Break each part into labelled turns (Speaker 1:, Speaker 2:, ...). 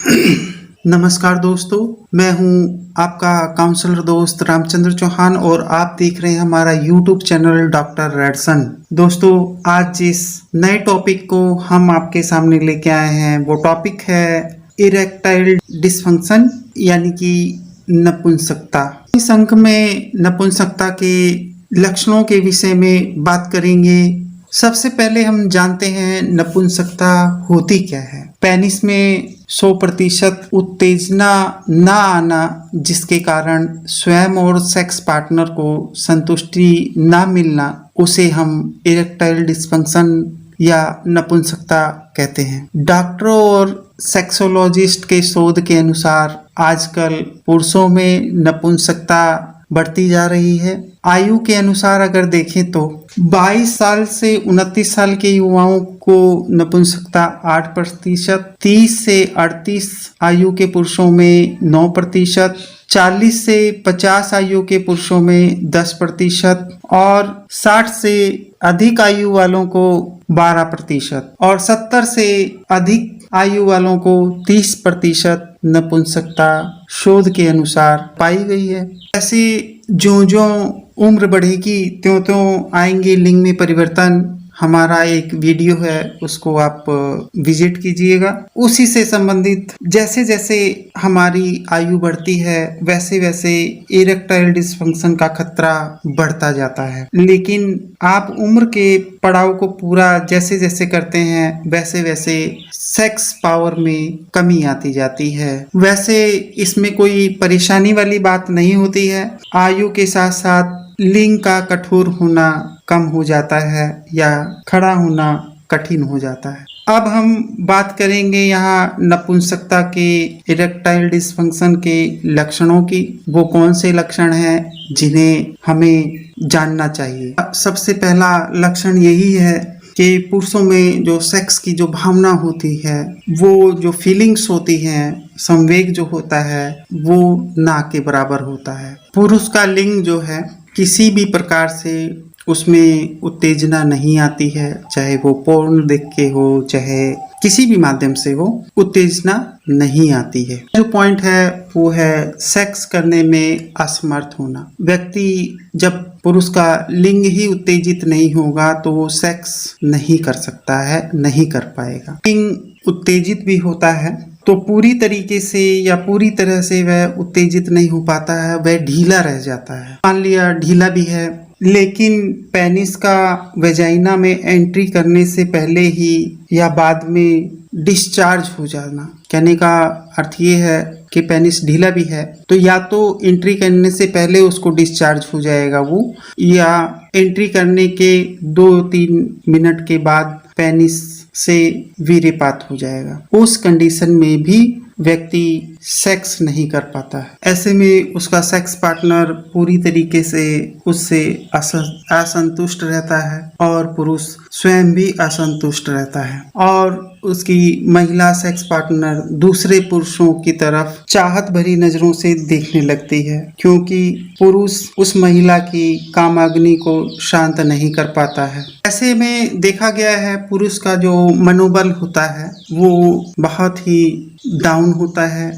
Speaker 1: नमस्कार दोस्तों, मैं हूं आपका काउंसलर दोस्त रामचंद्र चौहान और आप देख रहे हैं हमारा यूट्यूब चैनल डॉक्टर रेडसन। दोस्तों, आज जिस नए टॉपिक को हम आपके सामने लेके आए हैं वो टॉपिक है इरेक्टाइल डिसफंक्शन यानी कि नपुंसकता। इस अंक में नपुंसकता के लक्षणों के विषय में बात करेंगे। सबसे पहले हम जानते हैं नपुंसकता होती क्या है। पेनिस में 100% उत्तेजना न आना जिसके कारण स्वयं और सेक्स पार्टनर को संतुष्टि न मिलना, उसे हम इरेक्टाइल डिसफंक्शन या नपुंसकता कहते हैं। डॉक्टरों और सेक्सोलॉजिस्ट के शोध के अनुसार आजकल पुरुषों में नपुंसकता बढ़ती जा रही है। आयु के अनुसार अगर देखें तो 22 साल से 29 साल के युवाओं को नपुंसकता 8%, 30 से 38 आयु के पुरुषों में 9%, 40 से 50 आयु के पुरुषों में 10% और 60 से अधिक आयु वालों को 12% और 70 से अधिक आयु वालों को 30% नपुंसकता शोध के अनुसार पाई गई है। ऐसे जो उम्र बढ़ेगी त्यों आएंगे लिंग में परिवर्तन। हमारा एक वीडियो है, उसको आप विजिट कीजिएगा। उसी से संबंधित जैसे जैसे हमारी आयु बढ़ती है वैसे वैसे इरेक्टाइल डिसफंक्शन का खतरा बढ़ता जाता है। लेकिन आप उम्र के पड़ाव को पूरा जैसे जैसे करते हैं वैसे वैसे सेक्स पावर में कमी आती जाती है। वैसे इसमें कोई परेशानी वाली बात नहीं होती है। आयु के साथ साथ लिंग का कठोर होना कम हो जाता है या खड़ा होना कठिन हो जाता है। अब हम बात करेंगे यहाँ नपुंसकता के इरेक्टाइल डिसफंक्शन के लक्षणों की। वो कौन से लक्षण हैं जिन्हें हमें जानना चाहिए। सबसे पहला लक्षण यही है कि पुरुषों में जो सेक्स की जो भावना होती है, वो जो फीलिंग्स होती हैं, संवेग जो होता है वो ना के बराबर होता है। पुरुष का लिंग जो है किसी भी प्रकार से उसमें उत्तेजना नहीं आती है, चाहे वो पोर्न देख के हो चाहे किसी भी माध्यम से हो, उत्तेजना नहीं आती है। जो पॉइंट है वो है सेक्स करने में असमर्थ होना। व्यक्ति जब पुरुष का लिंग ही उत्तेजित नहीं होगा तो वो सेक्स नहीं कर सकता है, नहीं कर पाएगा। लिंग उत्तेजित भी होता है तो पूरी तरीके से या पूरी तरह से वह उत्तेजित नहीं हो पाता है, वह ढीला रह जाता है। मान लिया ढीला भी है, लेकिन पेनिस का वेजाइना में एंट्री करने से पहले ही या बाद में डिस्चार्ज हो जाना, कहने का अर्थ ये है कि पेनिस ढीला भी है तो या तो एंट्री करने से पहले उसको डिस्चार्ज हो जाएगा वो, या एंट्री करने के 2-3 मिनट के बाद पेनिस से वीर्यपात हो जाएगा। उस कंडीशन में भी व्यक्ति सेक्स नहीं कर पाता है। ऐसे में उसका सेक्स पार्टनर पूरी तरीके से उससे असंतुष्ट रहता है और पुरुष स्वयं भी असंतुष्ट रहता है और उसकी महिला सेक्स पार्टनर दूसरे पुरुषों की तरफ चाहत भरी नजरों से देखने लगती है, क्योंकि पुरुष उस महिला की कामाग्नि को शांत नहीं कर पाता है। ऐसे में देखा गया है पुरुष का जो मनोबल होता है वो बहुत ही डाउन होता है,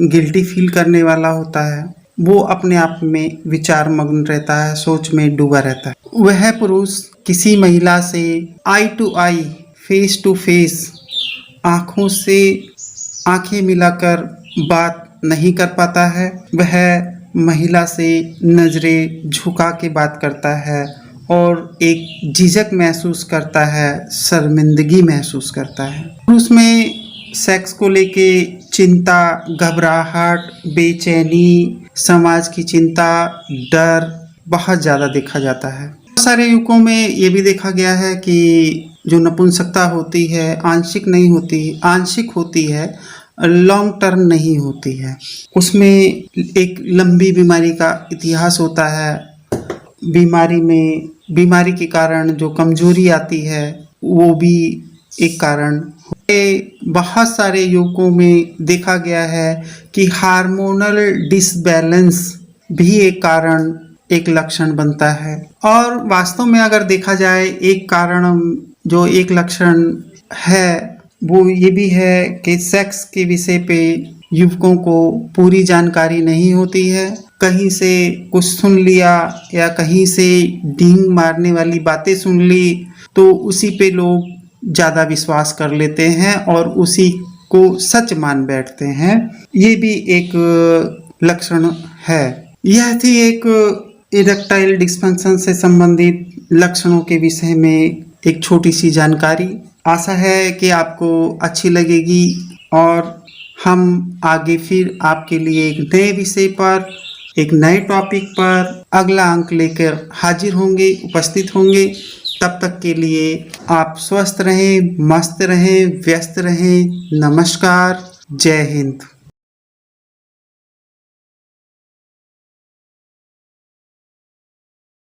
Speaker 1: गिल्टी फील करने वाला होता है। वो अपने आप में विचार मग्न रहता है, सोच में डूबा रहता है। वह पुरुष किसी महिला से eye to eye, face to face, आँखों से आंखें मिलाकर बात नहीं कर पाता है। वह महिला से नजरें झुका के बात करता है और एक झिझक महसूस करता है, शर्मिंदगी महसूस करता है। पुरुष में सेक्स को लेके चिंता, घबराहट, बेचैनी, समाज की चिंता, डर बहुत ज़्यादा देखा जाता है। बहुत सारे युगों में ये भी देखा गया है कि जो नपुंसकता होती है आंशिक नहीं होती, आंशिक होती है, लॉन्ग टर्म नहीं होती है। उसमें एक लंबी बीमारी का इतिहास होता है। बीमारी के कारण जो कमजोरी आती है वो भी एक कारण। बहुत सारे युवकों में देखा गया है कि हार्मोनल डिसबैलेंस भी एक कारण, एक लक्षण बनता है। और वास्तव में अगर देखा जाए एक कारण जो एक लक्षण है वो ये भी है कि सेक्स के विषय पे युवकों को पूरी जानकारी नहीं होती है। कहीं से कुछ सुन लिया या कहीं से डींग मारने वाली बातें सुन ली तो उसी पे लोग ज़्यादा विश्वास कर लेते हैं और उसी को सच मान बैठते हैं। ये भी एक लक्षण है। यह थी एक इरेक्टाइल डिस्फंक्शन से संबंधित लक्षणों के विषय में एक छोटी सी जानकारी। आशा है कि आपको अच्छी लगेगी और हम आगे फिर आपके लिए एक नए विषय पर, एक नए टॉपिक पर अगला अंक लेकर हाजिर होंगे, उपस्थित होंगे। तब तक के लिए आप स्वस्थ रहें, मस्त रहें, व्यस्त रहें। नमस्कार, जय हिंद।